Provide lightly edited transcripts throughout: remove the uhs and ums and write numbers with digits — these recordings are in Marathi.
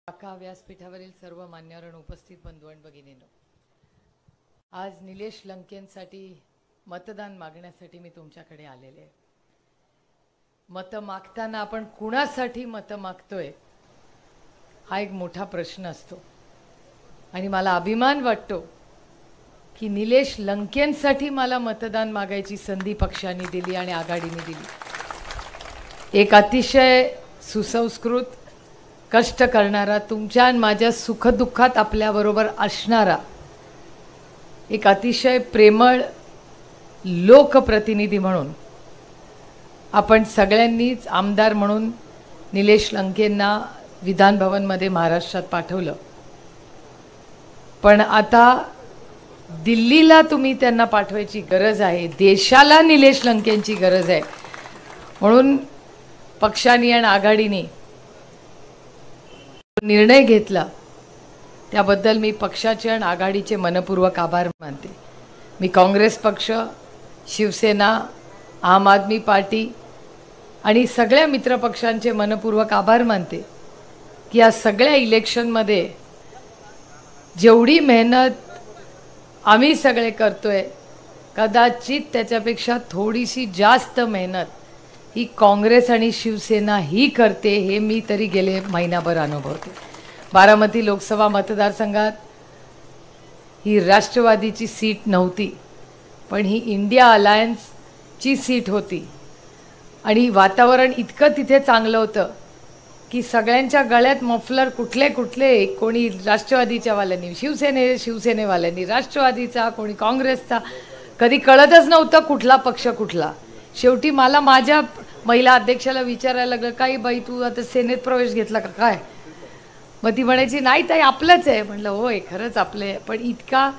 काका व्यासपीठावरील सर्व मान्यवर उपस्थित बंधू आणि भगिनींनो, आज निलेश लंकेंसाठी मतदान मागण्यासाठी मी तुमच्याकडे आलेले आहे. मत मागताना आपण कुणासाठी मत मागतोय हा एक मोठा प्रश्न असतो आणि मला अभिमान वाटतो की निलेश लंकेंसाठी मला मतदान मागायची संधी पक्षाने दिली आणि आघाडीने दिली. एक अतिशय सुसंस्कृत, कष्ट करणारा, तुमच्या आणि माझ्या सुखदुःखात आपल्याबरोबर असणारा, एक अतिशय प्रेमळ लोकप्रतिनिधी म्हणून आपण सगळ्यांनीच आमदार म्हणून निलेश लंकेंना विधान भवनमध्ये महाराष्ट्रात पाठवलं. पण आता दिल्लीला तुम्ही त्यांना पाठवायची गरज आहे, देशाला निलेश लंकेंची गरज आहे. म्हणून पक्षाने आणि आघाडीने निर्णय घेतला त्याबद्दल मी पक्षाचे आणि आघाडीचे मनपूर्वक आभार मानते. मी काँग्रेस पक्ष, शिवसेना, आम आदमी पार्टी आणि सगळ्या मित्रपक्षांचे मनपूर्वक आभार मानते की या सगळ्या इलेक्शनमध्ये जेवढी मेहनत आम्ही सगळे करतोय, कदाचित त्याच्यापेक्षा थोडीशी जास्त मेहनत ही काँग्रेस आणि शिवसेना ही करते, हे मी तरी गेले महिनाभर अनुभवते. बारामती लोकसभा मतदारसंघात ही राष्ट्रवादीची सीट नव्हती, पण ही इंडिया अलायन्सची सीट होती आणि वातावरण इतकं तिथे चांगलं होतं की सगळ्यांच्या गळ्यात मफलर कुठले कुठले, कोणी राष्ट्रवादीच्या वाल्यांनी शिवसेनेवाल्यांनी राष्ट्रवादीचा, कोणी काँग्रेसचा, कधी कळतच नव्हतं कुठला पक्ष कुठला. शेवटी मला माझ्या महिला अध्यक्षाला विचारायला लागलं, काही बाई तू आता सेनेत प्रवेश घेतला का काय? मग ती म्हणायची नाही ताई आपलंच आहे. म्हटलं होय खरंच आपले. पण इतका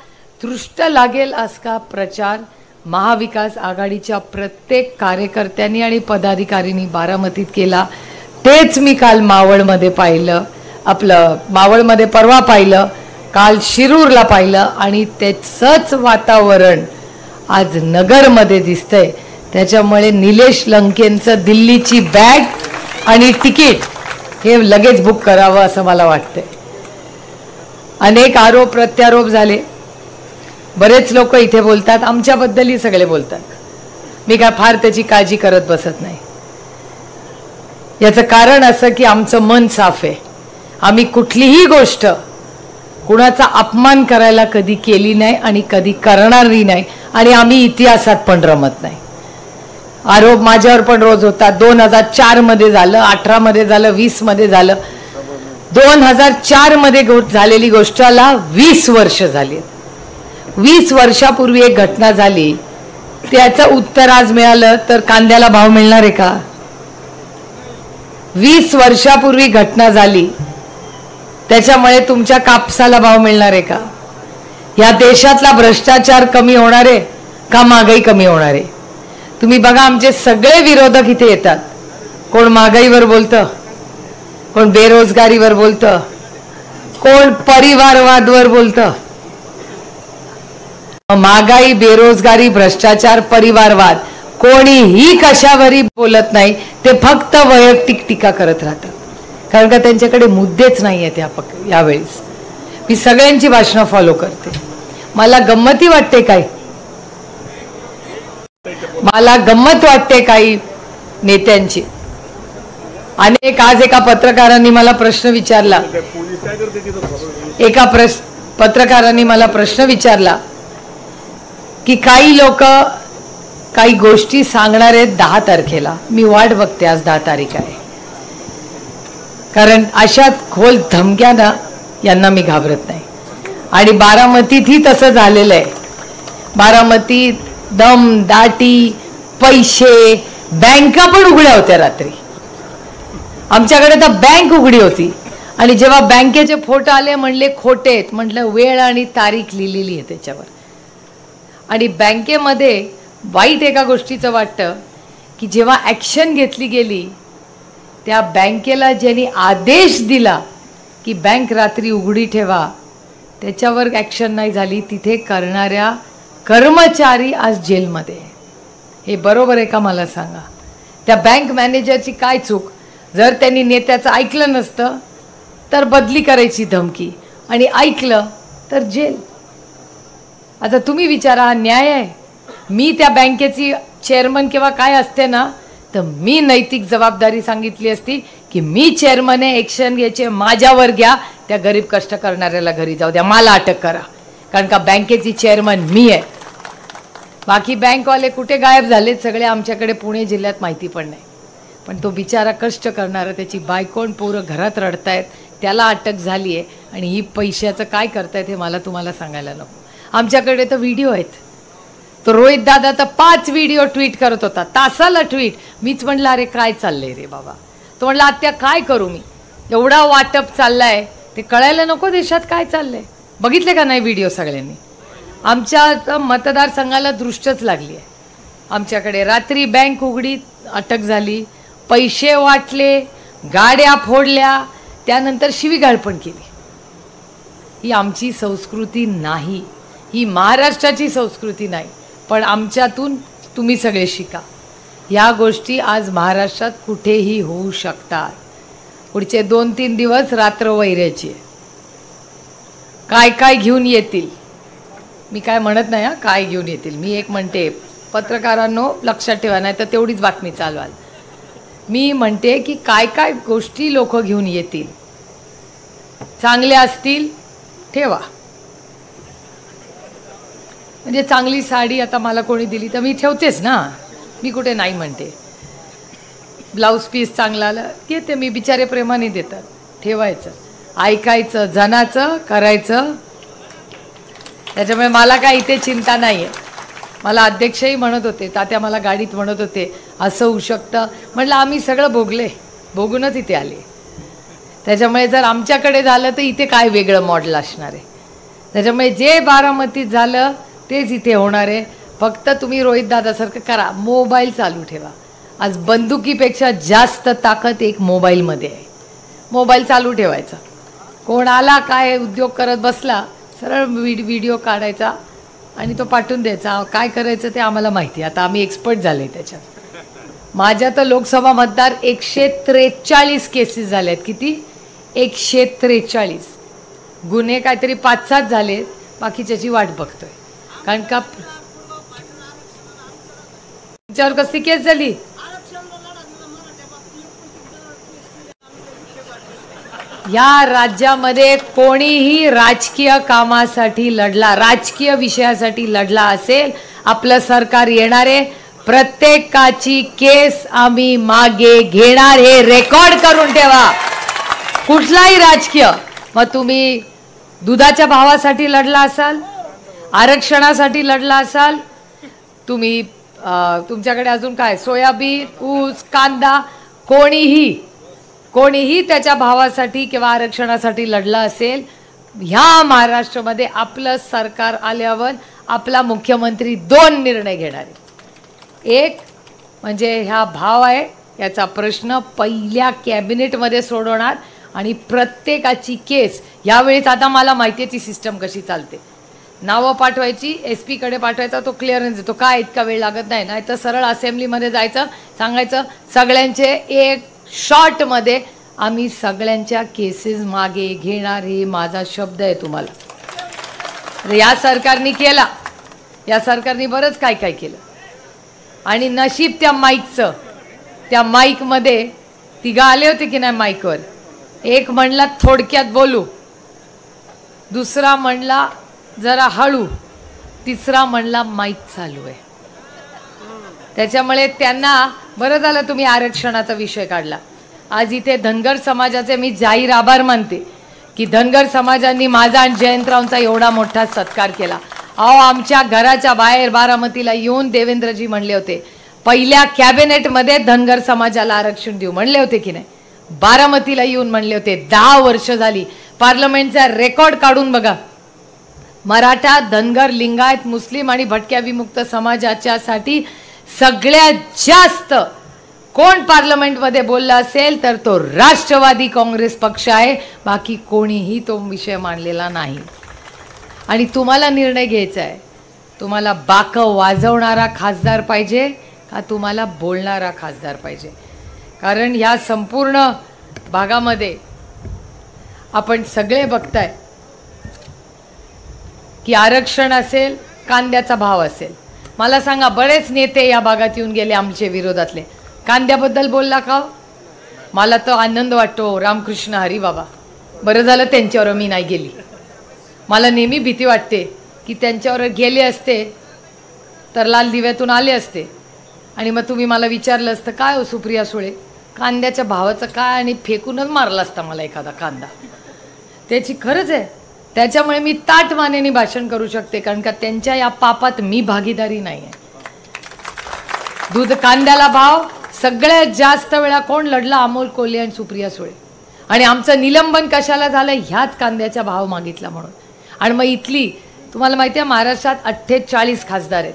दृष्ट लागेल असका प्रचार महाविकास आघाडीच्या प्रत्येक कार्यकर्त्यांनी आणि पदाधिकाऱ्यांनी बारामतीत केला. तेच मी काल मावळमध्ये पाहिलं, आपलं मावळमध्ये परवा पाहिलं, काल शिरूरला पाहिलं आणि त्याचंच वातावरण आज नगरमध्ये दिसतंय. त्याच्यामुळे निलेश लंकेंचं दिल्लीची बॅग आणि तिकीट हे लगेच बुक करावं असं मला वाटतंय. अनेक आरोप प्रत्यारोप झाले, बरेच लोक इथे बोलतात, आमच्याबद्दलही सगळे बोलतात. मी काय फार त्याची काळजी करत बसत नाही. याचं कारण असं की आमचं मन साफ आहे. आम्ही कुठलीही गोष्ट कुणाचा अपमान करायला कधी केली नाही आणि कधी करणारही नाही आणि आम्ही इतिहासात पण रमत नाही. आरोप माझ्यावर पण रोज होता. 2004 मध्ये झालं, 18 मध्ये झालं, 20 मध्ये झालं. 2004 मध्ये झालेली गोष्टीला 20 वर्ष झाली. 20 वर्षापूर्वी एक घटना झाली, त्याचं उत्तर आज मिळालं तर कांद्याला भाव मिळणार आहे का? 20 वर्षापूर्वी घटना झाली, त्याच्यामुळे तुमच्या कापसाला भाव मिळणार आहे का? या देशातला भ्रष्टाचार कमी होणार आहे का महागाई कमी होणार आहे? तुम्ही बघा, आमचे सगळे विरोधक इथे येतात. कोण महागाईवर बोलतं, कोण बेरोजगारीवर बोलतं, कोण परिवारवादवर बोलतं. महागाई, बेरोजगारी, भ्रष्टाचार, परिवारवाद कोणीही कशावरही बोलत नाही. ते फक्त वैयक्तिक टीका करत राहतात, कारण का त्यांच्याकडे मुद्देच नाही आहेत यावेळेस. मी सगळ्यांची भाषणं फॉलो करते. मला गंमती वाटते काही, मला गंमत वाटते काही नेत्यांची. अनेक आज एका पत्रकारांनी मला प्रश्न विचारला, पत्रकारांनी मला प्रश्न विचारला की काही लोक काही गोष्टी सांगणार आहेत 10 तारखेला. मी वाट बघते, आज 10 तारीख आहे, कारण अशा खोल धमक्यांना यांना मी घाबरत नाही. आणि बारामतीतही तसं झालेलं आहे. बारामतीत दम दाटी, पैसे, बँका पण उघड्या होत्या रात्री. आमच्याकडे तर बँक उघडी होती आणि जेव्हा बँकेचे फोटो आले म्हणले खोटे आहेत. म्हटलं वेळ आणि तारीख लिहिलेली आहे त्याच्यावर. आणि बँकेमध्ये वाईट एका गोष्टीचं वाटतं की जेव्हा ॲक्शन घेतली गेली, त्या बँकेला ज्यांनी आदेश दिला की बँक रात्री उघडी ठेवा, त्याच्यावर ॲक्शन नाही झाली. तिथे करणाऱ्या कर्मचारी आज जेलमध्ये. हे बरोबर आहे का मला सांगा? त्या बँक मॅनेजरची काय चूक? जर त्यांनी नेत्याचं ऐकलं नसतं तर बदली करायची धमकी, आणि ऐकलं तर जेल. आता तुम्ही विचारा, हा न्याय आहे? मी त्या बँकेची चेअरमन किंवा काय असते ना, तर मी नैतिक जबाबदारी सांगितली असती की मी चेअरमन आहे, ॲक्शन घ्यायचे माझ्यावर घ्या, त्या गरीब कष्ट करणाऱ्याला घरी जाऊ द्या, मला अटक करा, कारण का बँकेची चेअरमन मी आहे. बाकी बँकवाले कुठे गायब झालेत सगळे, आमच्याकडे पुणे जिल्ह्यात माहिती पण नाही. पण तो बिचारा कष्ट करणारा, त्याची बायकोन पोरं घरात रडतायत, त्याला अटक झाली आहे. आणि ही पैशाचं काय करतायत हे मला तुम्हाला सांगायला नको. आमच्याकडे तर व्हिडिओ आहेत. तो रोहित दादा तर 5 व्हिडिओ ट्विट करत होता, तासाला ट्विट. मीच म्हणलं अरे काय चाललंय रे बाबा. तो म्हणला आत्या काय करू मी, एवढा वाटप चाललाय, ते कळायला नको देशात काय चाललंय. बघितले का नाही व्हिडिओ सगळ्यांनी? आमच्या मतदारसंघाला दृष्टच लागली आहे. आमच्याकडे रात्री बँक उघडी, अटक झाली, पैसे वाटले, गाड्या फोडल्या, त्यानंतर शिवीगाळ पण केली. ही आमची संस्कृती नाही, ही महाराष्ट्राची संस्कृती नाही. पण आमच्यातून तुम्ही सगळे शिका. या गोष्टी आज महाराष्ट्रात कुठेही होऊ शकतात. पुढचे 2-3 दिवस रात्र वैऱ्याची आहे. काय काय घेऊन येतील, मी काय म्हणत नाही हा, काय घेऊन येतील. मी एक म्हणते, पत्रकारांनो लक्षात ठेवा, नाही तर तेवढीच बातमी चालवाल. मी म्हणते की काय काय गोष्टी लोक घेऊन येतील. चांगल्या असतील ठेवा, म्हणजे चांगली साडी आता मला कोणी दिली तर मी ठेवतेच ना, मी कुठे नाही म्हणते. ब्लाऊज पीस चांगला आलं घेते मी, बिचारे प्रेमाने देतात. ठेवायचं, ऐकायचं, जनाचं करायचं. त्याच्यामुळे मला काय इथे चिंता नाही आहे. मला अध्यक्षही म्हणत होते, तात्या मला गाडीत म्हणत होते असं होऊ शकतं. म्हटलं आम्ही सगळं भोगले, भोगूनच इथे आले. त्याच्यामुळे जर आमच्याकडे झालं तर इथे काय वेगळं मॉडेल असणार आहे. त्याच्यामुळे जे बारामतीत झालं तेच इथे होणार आहे. फक्त तुम्ही रोहित दादासारखं करा, मोबाईल चालू ठेवा. आज बंदुकीपेक्षा जास्त ताकद एक मोबाईलमध्ये आहे. मोबाईल चालू ठेवायचा, कोण आला काय उद्योग करत बसला, सरळ व्हिडिओ काढायचा आणि तो पाठवून द्यायचा. काय करायचं ते आम्हाला माहिती, आता आम्ही एक्सपर्ट झाले त्याच्यात. माझ्या तर लोकसभा मतदार 143 केसेस झाल्यात. किती? 143. गुन्हे काहीतरी 5-7 झाले, बाकीच्याची वाट बघतोय. कारण का तुमच्यावर कसली केस झाली? या राज्यामध्ये कोणीही राजकीय कामासाठी लढला, राजकीय विषयासाठी लढला असेल, आपलं सरकार येणार आहे. प्रत्येकाची केस आम्ही मागे घेणार, हे रेकॉर्ड करून ठेवा. कुठलाही राजकीय, मग तुम्ही दुधाच्या भावासाठी लढला असाल, आरक्षणासाठी लढला असाल, तुम्ही तुमच्याकडे अजून काय सोयाबीन, ऊस, कांदा, कोणीही त्याच्या भावासाठी किंवा आरक्षणासाठी लढला असेल, ह्या महाराष्ट्रामध्ये आपलं सरकार आल्यावर आपला मुख्यमंत्री 2 निर्णय घेणार आहे. एक म्हणजे ह्या भाव आहे याचा प्रश्न पहिल्या कॅबिनेटमध्ये सोडवणार, आणि प्रत्येकाची केस यावेळेस, आता मला माहिती आहे ती सिस्टम कशी चालते. नावं पाठवायची, SP कडे पाठवायचा, तो क्लिअरन्स देतो. काय इतका वेळ लागत नाही. नाही तर सरळ असेंब्लीमध्ये जायचं, सांगायचं सगळ्यांचे एक शॉर्टमध्ये आम्ही सगळ्यांच्या केसेस मागे घेणार, हे माझा शब्द आहे तुम्हाला. या सरकारने केला, या सरकारने बरंच काय काय केलं. आणि नशीब त्या माईकचं, त्या माईकमध्ये 3 आले होते की नाही माईकवर. एक म्हणला थोडक्यात बोलू, दुसरा म्हणला जरा हळू, तिसरा म्हणला माईक चालू आहे. त्याच्यामुळे त्यांना बरं झालं तुम्ही आरक्षणाचा विषय काढला. आज इथे धनगर समाजाचे मी जाहीर आभार मानते की धनगर समाजांनी माझा आणि जयंतरावांचा एवढा मोठा सत्कार केला. अहो, आमच्या घराच्या बाहेर बारामतीला येऊन देवेंद्रजी म्हणले होते, पहिल्या कॅबिनेटमध्ये धनगर समाजाला आरक्षण देऊ म्हणले होते की नाही. बारामतीला येऊन म्हणले होते. 10 वर्ष झाली. पार्लमेंटचा रेकॉर्ड काढून बघा. मराठा, धनगर, लिंगायत, मुस्लिम आणि भटक्या विमुक्त समाजाच्यासाठी सगळ्यात जास्त कोण पार्लमेंटमध्ये बोलला असेल तर तो राष्ट्रवादी काँग्रेस पक्ष आहे. बाकी कोणीही तो विषय मांडलेला नाही. आणि तुम्हाला निर्णय घ्यायचा आहे, तुम्हाला बाकं वाजवणारा खासदार पाहिजे का तुम्हाला बोलणारा खासदार पाहिजे. कारण ह्या संपूर्ण भागामध्ये आपण सगळे बघताय की आरक्षण असेल, कांद्याचा भाव असेल. मला सांगा, बरेच नेते या भागात येऊन गेले आमचे विरोधातले, कांद्याबद्दल बोलला का? मला तर आनंद वाटतो. रामकृष्ण हरी बाबा, बरं झालं त्यांच्यावर मी नाही गेली. मला नेहमी भीती वाटते की त्यांच्यावर गेले असते तर लाल दिव्यातून आले असते आणि मग तुम्ही मला विचारलं असतं, काय हो सुप्रिया सुळे, कांद्याच्या भावाचं काय, आणि फेकूनच मारला असता मला एखादा कांदा. त्याची खरंच आहे. त्याच्यामुळे मी ताठ मानेने भाषण करू शकते, कारण का त्यांच्या या पापात मी भागीदारी नाही आहे. दूध कांद्याला भाव सगळ्यात जास्त वेळा कोण लढला? अमोल कोल्हे आणि सुप्रिया सुळे. आणि आमचं निलंबन कशाला झालं? ह्याच कांद्याचा भाव मागितला म्हणून. आणि मग इथली तुम्हाला माहिती आहे, महाराष्ट्रात 48 खासदार आहेत.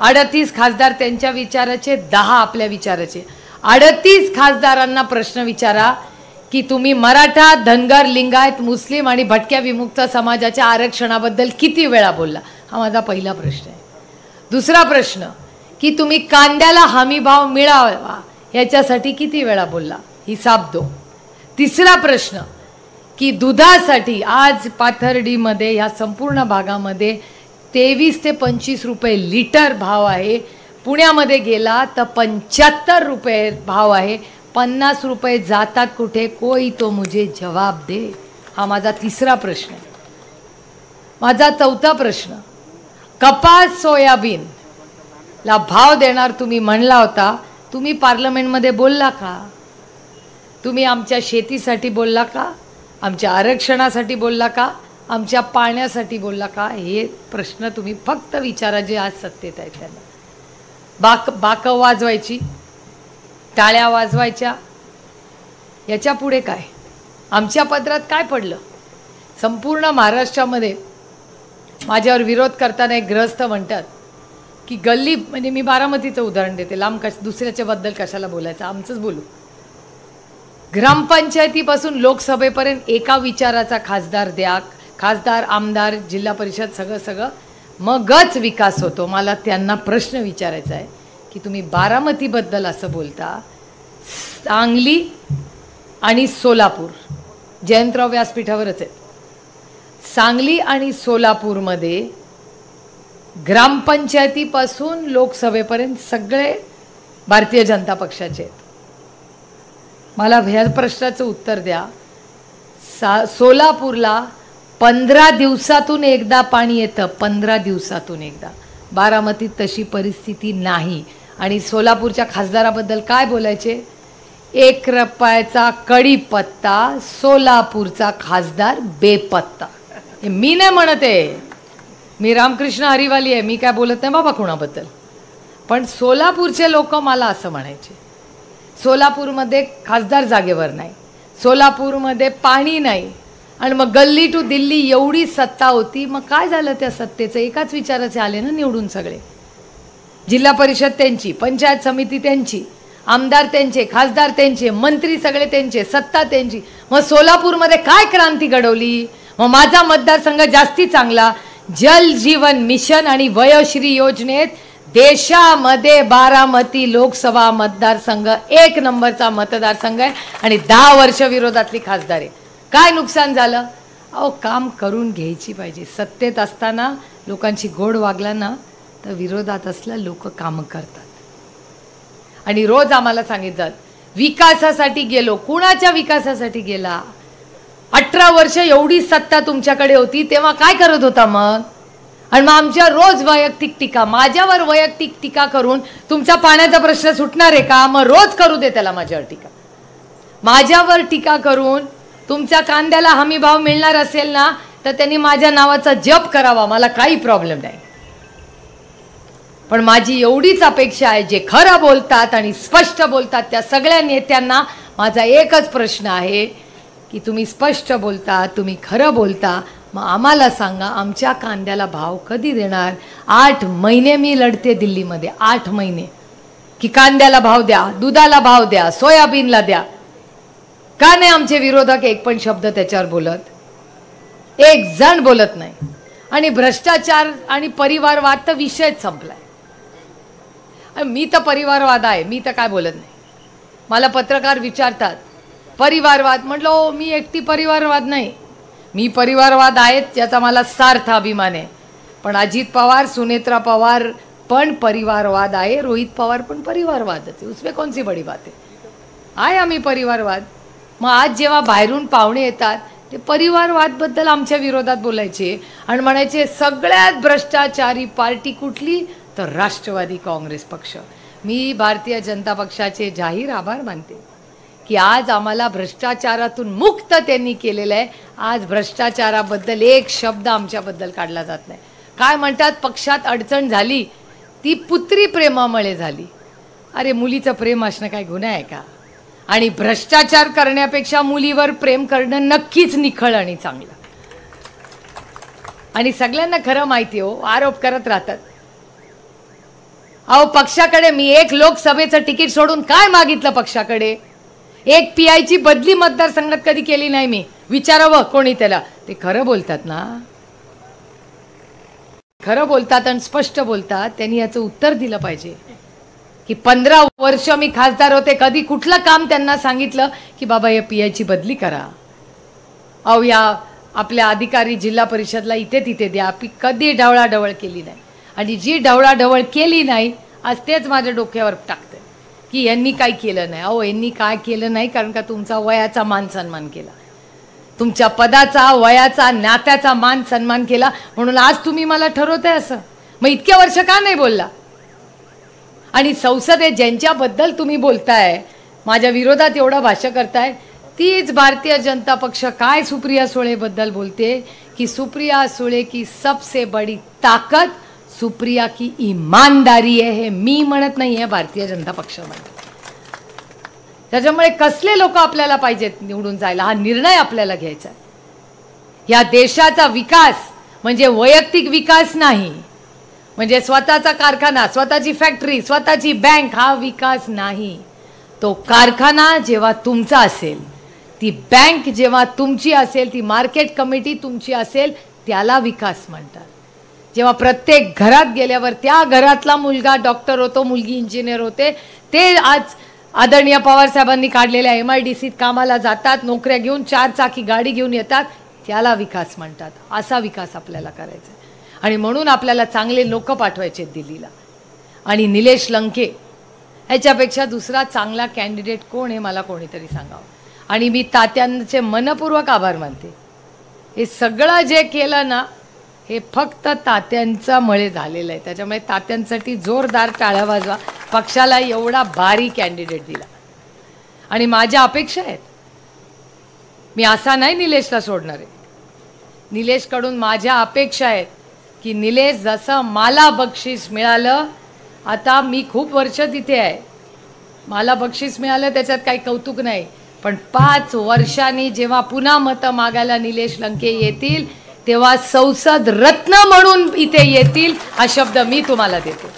38 खासदार त्यांच्या विचाराचे, 10 आपल्या विचाराचे. 38 खासदारांना प्रश्न विचारा की तुम्ही मराठा, धनगर, लिंगायत, मुस्लिम आणि भटक्या विमुक्त समाजाच्या आरक्षणाबद्दल किती वेळा बोलला? हा माझा पहिला प्रश्न आहे. दुसरा प्रश्न की तुम्ही कांद्याला हमी भाव मिळावा याच्यासाठी किती वेळा बोलला? हिसाब दो. तिसरा प्रश्न की दुधासाठी आज पाथर्डीमध्ये ह्या संपूर्ण भागामध्ये 23 ते 25 रुपये लिटर भाव आहे. पुण्यामध्ये गेला तर 75 रुपये भाव आहे. 50 रुपये जातात कुठे? कोई तो मुझे जवाब दे. हा माझा तिसरा प्रश्न आहे. माझा चौथा प्रश्न, कपास सोयाबीन ला भाव देणार तुम्ही म्हणला होता, तुम्ही पार्लमेंटमध्ये बोलला का? तुम्ही आमच्या शेतीसाठी बोलला का? आमच्या आरक्षणासाठी बोलला का? आमच्या पाण्यासाठी बोलला का? हे प्रश्न तुम्ही फक्त विचारा जे आज सत्तेत आहेत त्यांना. बाक वाजवायची, टाळ्या वाजवायच्या, याच्या पुढे काय? आमच्या पदरात काय पडलं? संपूर्ण महाराष्ट्रामध्ये माझ्यावर विरोध करताना एक ग्रस्त म्हणतात की गल्ली, म्हणजे मी बारामतीचं उदाहरण देते, लांब दुसऱ्याच्या बद्दल कशाला बोलायचं, आमचंच बोलू. ग्रामपंचायतीपासून लोकसभेपर्यंत एका विचाराचा खासदार द्या, खासदार, आमदार, जिल्हा परिषद, सगळं मगच विकास होतो. मला त्यांना प्रश्न विचारायचा आहे की तुम्ही बारामतीबद्दल असं बोलता, सांगली आणि सोलापूर जयंतराव व्यासपीठावरच आहे. सांगली आणि सोलापूरमध्ये ग्रामपंचायतीपासून लोकसभेपर्यंत सगळे भारतीय जनता पक्षाचे आहेत. मला ह्या प्रश्नाचं उत्तर द्या. सोलापूरला 15 दिवसातून एकदा पाणी येतं, 15 दिवसातून एकदा. बारामतीत तशी परिस्थिती नाही. आणि सोलापूरच्या खासदाराबद्दल काय बोलायचे? 1 रुपयाचा कढीपत्ता, सोलापूरचा खासदार बेपत्ता. हे मी नाही म्हणत आहे, मी रामकृष्ण हरिवाली आहे, मी काय बोलत नाही बाबा कोणाबद्दल. पण सोलापूरचे लोक मला असं म्हणायचे, सोलापूरमध्ये खासदार जागेवर नाही, सोलापूरमध्ये पाणी नाही, आणि मग गल्ली टू दिल्ली एवढी सत्ता होती. मग काय झालं त्या सत्तेचं? एकाच विचाराचे आले ना निवडून सगळे. जिल्हा परिषद त्यांची, पंचायत समिती त्यांची, आमदार त्यांचे, खासदार त्यांचे, मंत्री सगळे त्यांचे, सत्ता त्यांची. मग सोलापूरमध्ये काय क्रांती घडवली? मग माझा मतदारसंघ जास्ती चांगला. जल जीवन मिशन आणि वयोश्री योजनेत देशामध्ये बारामती लोकसभा मतदारसंघ 1 नंबरचा मतदारसंघ आहे आणि 10 वर्ष विरोधातली खासदार आहे. काय नुकसान झालं? अहो, काम करून घ्यायची पाहिजे. सत्तेत असताना लोकांची गोड वागला ना तर विरोधात असला लोक काम करतात. आणि रोज आम्हाला सांगितलं विकासासाठी गेलो. कुणाच्या विकासासाठी गेला? 18 वर्ष एवढी सत्ता तुमच्याकडे होती तेव्हा काय करत होता मग? आणि मग आमच्या रोज वैयक्तिक टीका, माझ्यावर वैयक्तिक टीका करून तुमचा पाण्याचा प्रश्न सुटणार आहे का? मग रोज करू दे त्याला माझ्यावर टीका. माझ्यावर टीका करून तुमच्या कांद्याला हमी भाव मिळणार असेल ना तर त्यांनी माझ्या नावाचा जप करावा, मला काही प्रॉब्लेम नाही. पण माझी एवढीच अपेक्षा आहे, जे खरं बोलतात आणि स्पष्ट बोलतात त्या सगळ्या नेत्यांना माझा एकच प्रश्न आहे की तुम्ही स्पष्ट बोलता, तुम्ही खरं बोलता, मग आम्हाला सांगा आमच्या कांद्याला भाव कधी देणार? 8 महिने मी लढते दिल्लीमध्ये, 8 महिने की कांद्याला भाव द्या, दुधाला भाव द्या, सोयाबीनला द्या. का नाही आमचे विरोधक एक पण शब्द त्याच्यावर बोलत? एक जण बोलत नाही. आणि भ्रष्टाचार आणि परिवारवाद तर विषयच संपलाय. मी तर परिवारवाद आहे, मी तर काय बोलत नाही. मला पत्रकार विचारतात परिवारवाद म्हटलं, ओ मी एकटी परिवारवाद नाही, मी परिवारवाद आहेत याचा मला सार्थ अभिमान आहे, पण अजित पवार सुनेत्रा पवार पण परिवारवाद आहे, रोहित पवार पण परिवारवादच आहे, उसमें कौन सी बड़ी बात आहे आम्ही परिवारवाद। मग आज जेव्हा बाहेरून पाहुणे येतात ते परिवारवादबद्दल आमच्या विरोधात बोलायचे आणि म्हणायचे सगळ्यात भ्रष्टाचारी पार्टी कुठली तर राष्ट्रवादी काँग्रेस पक्ष। मी भारतीय जनता पक्षाचे जाहीर आभार मानते की आज आम्हाला भ्रष्टाचारातून मुक्त त्यांनी केलेलं आहे। आज भ्रष्टाचाराबद्दल एक शब्द आमच्याबद्दल काढला जात नाही। काय म्हणतात, पक्षात अडचण झाली ती पुत्री प्रेमामुळे झाली। अरे मुलीचं प्रेम असणं काय गुन्हा आहे का? आणि भ्रष्टाचार करण्यापेक्षा मुलीवर प्रेम करणं नक्कीच निखळ आणि चांगलं। आणि सगळ्यांना खरं माहिती हो, आरोप करत राहतात। अहो पक्षाकडे मी एक लोकसभेचं तिकीट सोडून काय मागितलं पक्षाकडे? एक पीआयची बदली मतदारसंघात कधी केली नाही मी। विचारावं कोणी त्याला, ते खरं बोलतात ना, खरं बोलतात आणि स्पष्ट बोलतात। त्यांनी याचं उत्तर दिलं पाहिजे की 15 वर्ष मी खासदार होते, कधी कुठलं काम त्यांना सांगितलं की बाबा या पीआयची बदली करा? अहो या आपल्या अधिकारी जिल्हा परिषदला इथे तिथे द्या, कधी ढवळाढवळ केली नाही। आणि जी ढवळाढवळ केली नाही आज तेच माझ्या डोक्यावर टाकते की यांनी काय केलं नाही। अहो यांनी काय केलं नाही कारण का तुमचा वयाचा मान सन्मान केला, तुमच्या पदाचा वयाचा नात्याचा मान सन्मान केला, म्हणून आज तुम्ही मला ठरवताय असं। मग इतक्या वर्ष का नाही बोलला? आणि संसदेत ज्यांच्याबद्दल तुम्ही बोलताय, माझ्या विरोधात एवढं भाष्य करताय, तीच भारतीय जनता पक्ष काय सुप्रिया सुळे बद्दल बोलते की सुप्रिया सुळे की सबसे बड़ी ताकत सुप्रिया की ईमानदारी आहे। हे मी म्हणत नाही, आहे भारतीय जनता पक्ष म्हणते। त्याच्यामुळे कसले लोक आपल्याला पाहिजेत निवडून जायला, हा निर्णय आपल्याला घ्यायचा आहे। या देशाचा विकास म्हणजे वैयक्तिक विकास नाही, म्हणजे स्वतःचा कारखाना, स्वतःची फॅक्टरी, स्वतःची बँक, हा विकास नाही। तो कारखाना जेव्हा तुमचा असेल, ती बँक जेव्हा तुमची असेल, ती मार्केट कमिटी तुमची असेल, त्याला विकास म्हणतात। जेव्हा प्रत्येक घरात गेल्यावर त्या घरातला मुलगा डॉक्टर होतो, मुलगी इंजिनियर होते, ते आज आदरणीय पवार साहेबांनी काढलेल्या MIDCत कामाला जातात, नोकऱ्या घेऊन 4 चाकी गाडी घेऊन येतात, त्याला विकास म्हणतात। असा विकास आपल्याला करायचा आहे आणि म्हणून आपल्याला चांगले लोक पाठवायचे दिल्लीला। आणि निलेश लंके ह्याच्यापेक्षा दुसरा चांगला कॅन्डिडेट कोण आहे मला कोणीतरी सांगावं। आणि मी तात्यांचे मनपूर्वक आभार मानते। हे सगळं जे केलं ना हे फक्त तात्यांचा मळे झालेलं आहे, त्याच्यामुळे तात्यांसाठी जोरदार टाळ्या वाजवा। पक्षाला एवढा भारी कॅन्डिडेट दिला आणि माझ्या अपेक्षा आहेत, मी असा नाही निलेशला सोडणार आहे। निलेशकडून माझ्या अपेक्षा आहेत की निलेश जसं मला बक्षीस मिळालं, आता मी खूप वर्ष तिथे आहे, मला बक्षीस मिळालं त्याच्यात काही कौतुक नाही, पण 5 वर्षांनी जेव्हा पुन्हा मतं मागायला निलेश लंके येतील तेव्हा संसद रत्न म्हणून इथे येतील, हा शब्द मी तुम्हाला देते।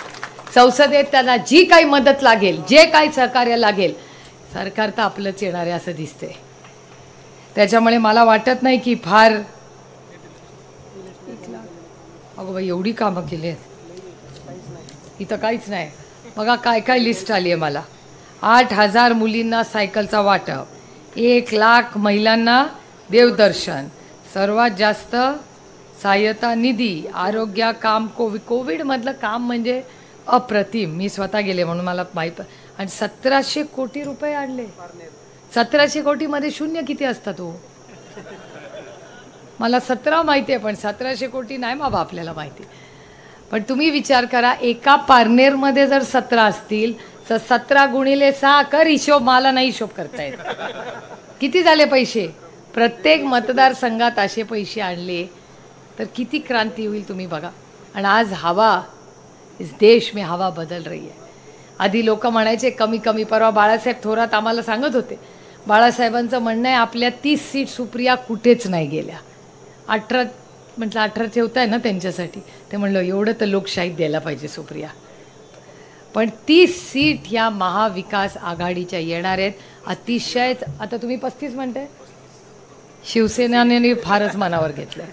संसदेत त्यांना जी काही मदत लागेल, जे काही सहकार्य लागेल, सरकार तर आपलंच येणार आहे असं दिसते। त्याच्यामुळे मला वाटत नाही की फार अगो बाई एवढी कामं केली आहेत इथं काहीच नाही। बघा काय काय लिस्ट आली आहे मला। 8,000 मुलींना सायकलचा वाटप, 1 लाख महिलांना देवदर्शन, सर्वात जास्त सहाय्यता निधी, आरोग्य काम, कोविडमधलं काम म्हणजे अप्रतिम। मी स्वतः गेले म्हणून मला माहीत। आणि 1700 कोटी रुपये आणले। 1700 कोटीमध्ये शून्य किती असतात हो? मला 17 माहिती आहे पण 1700 कोटी नाही बाबा आपल्याला माहिती। पण तुम्ही विचार करा, एका पारनेरमध्ये जर 17 असतील तर 17 गुणिले 6 कर हिशोब, मला नाही हिशोब करता येत, किती झाले पैसे। प्रत्येक मतदारसंघात असे पैसे आणले तर किती क्रांती होईल तुम्ही बघा। आणि आज हवा, इस देश में हवा बदल रही है। आधी लोक म्हणायचे कमी कमी, परवा बाळासाहेब थोरात आम्हाला सांगत होते, बाळासाहेबांचं म्हणणं आहे आपल्या 30 सीट सुप्रिया कुठेच नाही गेल्या। 18 म्हटलं 18 ठेवताय ना त्यांच्यासाठी, ते म्हणलं एवढं तर लोकशाहीत द्यायला पाहिजे सुप्रिया। पण 30 सीट ह्या महाविकास आघाडीच्या येणार आहेत। अतिशय, आता तुम्ही 35 म्हणताय, शिवसेनेने फारच मनावर घेतलं।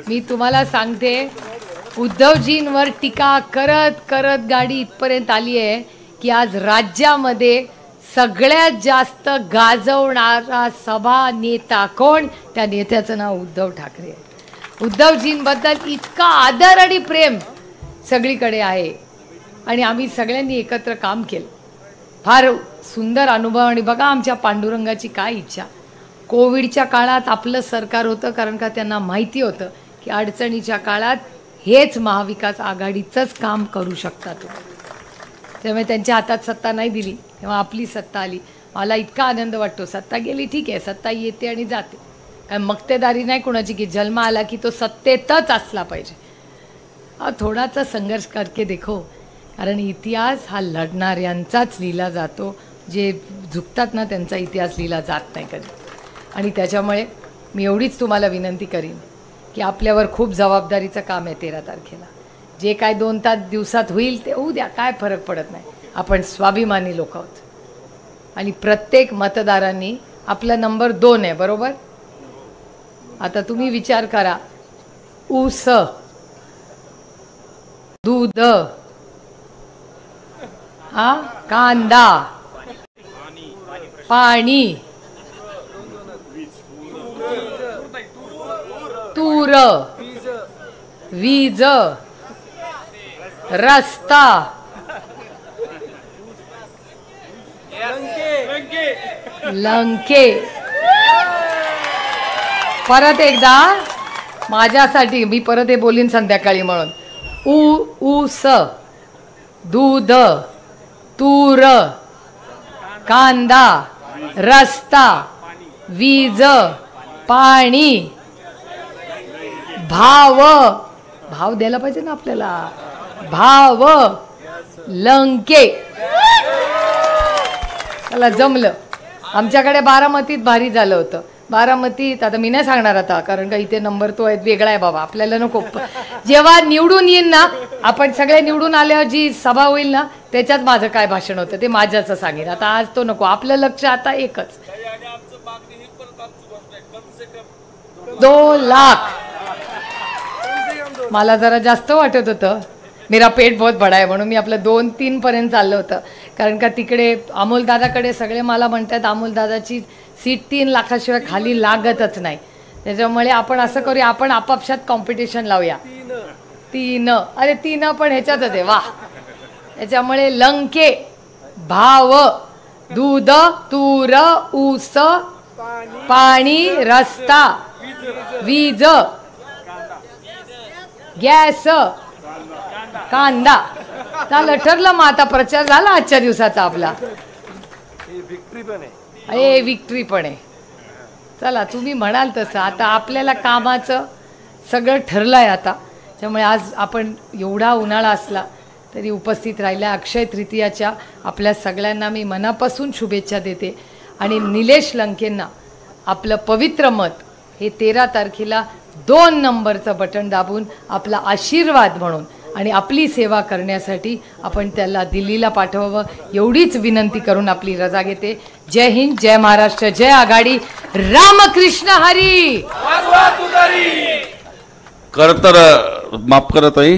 मी तुम्हाला सांगते, उद्धवजींवर टीका करत करत गाडी इथपर्यंत आली आहे की आज राज्यामध्ये सगळ्यात जास्त गाजवणारा सभा नेता कोण? त्या नेत्याचं नाव उद्धव ठाकरे आहे। उद्धवजींबद्दल इतका आदर आणि प्रेम सगळीकडे आहे आणि आम्ही सगळ्यांनी एकत्र काम केलं। फार सुंदर अनुभव। आणि बघा आमच्या पांडुरंगाची काय इच्छा, कोविडच्या काळात आपलं सरकार होतं, कारण का त्यांना माहिती होतं की अडचणीच्या काळात हेच महाविकास आघाडीचंच काम करू शकतात। त्यामुळे त्यांच्या हातात सत्ता नाही दिली, तेव्हा आपली सत्ता आली। मला इतका आनंद वाटतो। सत्ता गेली ठीक आहे, सत्ता येते आणि जाते, काय मक्तेदारी नाही कोणाची की जन्म आला की तो सत्तेतच असला पाहिजे। थोडासा संघर्ष करके देखो, कारण इतिहास हा लढणाऱ्यांचाच लिहिला जातो, जे झुकतात ना त्यांचा इतिहास लिहिला जात नाही कधी। आणि त्याच्यामुळे मी एवढीच तुम्हाला विनंती करीन की आपल्यावर खूप जबाबदारीचं काम आहे 13 तारखेला। जे काय 2 दिवसात होईल ते होऊ द्या, काय फरक पडत नाही। आपण स्वाभिमानी लोक आहोत आणि प्रत्येक मतदारांनी आपला नंबर 2 आहे, बरोबर? आता तुम्ही विचार करा, ऊस, दूध, कांदा, पाणी, तूर, वीज, रस्ता, लंके। परत एकदा माझ्यासाठी, मी परत हे बोलीन संध्याकाळी म्हणून, ऊस, दूध, तूर, कांदा, रस्ता, वीज, पाणी, भाव, भाव द्यायला पाहिजे ना आपल्याला, भाव, लंके। त्याला जमलं। आमच्याकडे बारामतीत भारी झालं होतं। बारामतीत आता मी नाही सांगणार आता, कारण का इथे नंबर तो आहे, वेगळा आहे बाबा, आपल्याला नको। जेव्हा निवडून येईन ना, आपण सगळे निवडून आल्यावर जी सभा होईल ना, त्याच्यात माझं काय भाषण होतं ते माझ्याचं सांगेन। आता आज तो नको, आपलं लक्ष आता एकच, 2 लाख। मला जरा जास्त वाटत होतं, मेरा पेट बहुत बडा आहे, म्हणून मी आपलं 2-3 पर्यंत चाललं होतं। कारण का तिकडे अमोलदादाकडे सगळे मला म्हणतात अमोलदादाची सीट 3 लाखाशिवाय खाली लागतच नाही। त्याच्यामुळे आपण असं करूया, आपण आपापसात कॉम्पिटिशन लावूया। 3, अरे 3 पण ह्याच्यातच आहे, वा। त्याच्यामुळे लंके, भाव, दूध, तूर, ऊस, पाणी, रस्ता, वीज, गॅस, कांदा। झालं, ठरलं मग आता प्रचार झाला आजच्या दिवसाचा आपला। विक्ट्री पण आहे। चला तुम्ही म्हणाल तसं, आता आपल्याला कामाचं सगळं ठरलं आहे आता। त्यामुळे आज आपण एवढा उन्हाळा असला तरी उपस्थित राहिल्या। अक्षय तृतीयाच्या आपल्या सगळ्यांना मी मनापासून शुभेच्छा देते आणि निलेश लंकेंना आपलं पवित्र मत हे 13 तारखेला 2 नंबरचं बटन दाबून आपला आशीर्वाद म्हणून आणि आपली सेवा करण्यासाठी आपण त्याला दिल्लीला पाठवावं, एवढीच विनंती करून आपली रजा घेते। जय हिंद, जय महाराष्ट्र, जय आघाडी, रामकृष्ण हरी। खरं तर माफ करत आहे।